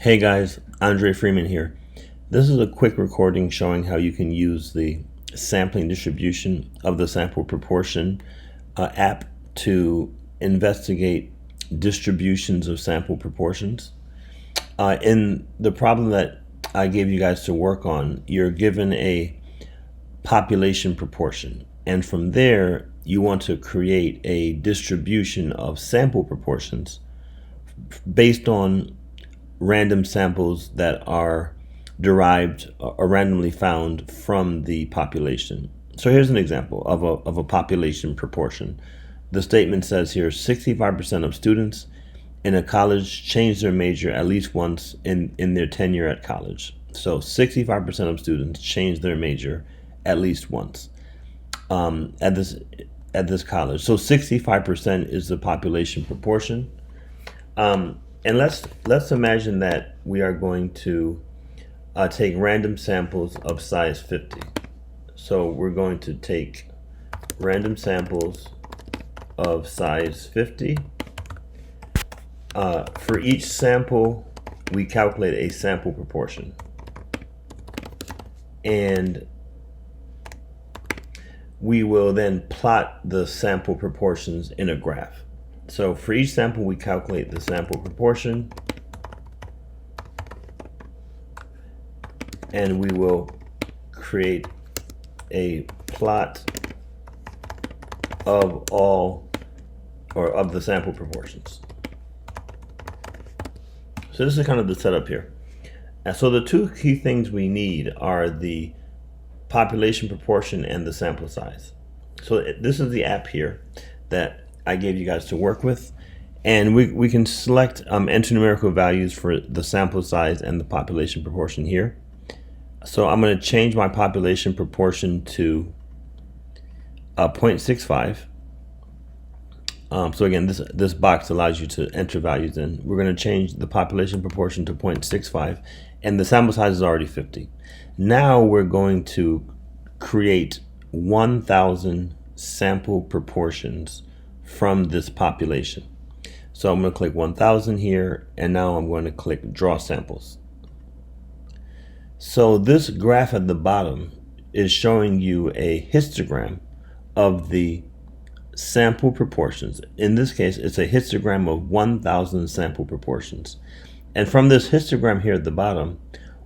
Hey guys, Andre Freeman here. This is a quick recording showing how you can use the sampling distribution of the sample proportion app to investigate distributions of sample proportions. In the problem that I gave you guys to work on, you're given a population proportion, and from there you want to create a distribution of sample proportions based on random samples that are derived or randomly found from the population. So here's an example of a population proportion. The statement says here 65% of students in a college change their major at least once in their tenure at college. So 65% of students change their major at least once at this college. So 65% is the population proportion. And let's imagine that we are going to take random samples of size 50. So we're going to take random samples of size 50. For each sample, we calculate a sample proportion. And we will then plot the sample proportions in a graph. So for each sample, we calculate the sample proportion, and we will create a plot of all, or of the sample proportions. So this is kind of the setup here. And so the two key things we need are the population proportion and the sample size. So this is the app here that I gave you guys to work with, and we can select enter numerical values for the sample size and the population proportion here. So I'm going to change my population proportion to 0.65. So again, this box allows you to enter values in. We're going to change the population proportion to 0.65, and the sample size is already 50. Now we're going to create 1,000 sample proportions from this population. So I'm going to click 1000 here, and now I'm going to click draw samples. So this graph at the bottom is showing you a histogram of the sample proportions. In this case, it's a histogram of 1000 sample proportions. And from this histogram here at the bottom,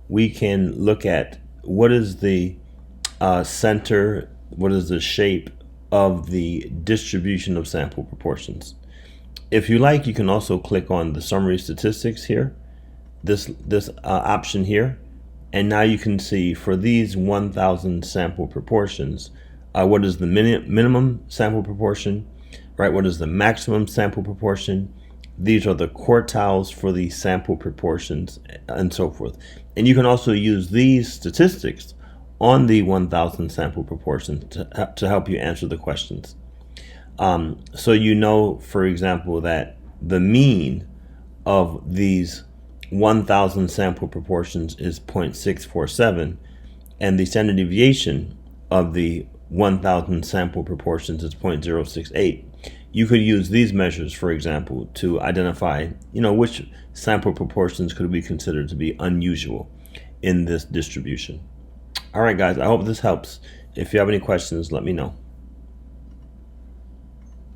we can look at what is the center, what is the shape of the distribution of sample proportions. If you like, you can also click on the summary statistics here, this option here, and now you can see for these 1000 sample proportions, what is the minimum sample proportion, right? What is the maximum sample proportion? These are the quartiles for the sample proportions and so forth. And you can also use these statistics on the 1000 sample proportions to help you answer the questions. So you know, for example, that the mean of these 1000 sample proportions is 0.647, and the standard deviation of the 1000 sample proportions is 0.068. You could use these measures, for example, to identify, which sample proportions could be considered to be unusual in this distribution. All right, guys, I hope this helps. If you have any questions, let me know.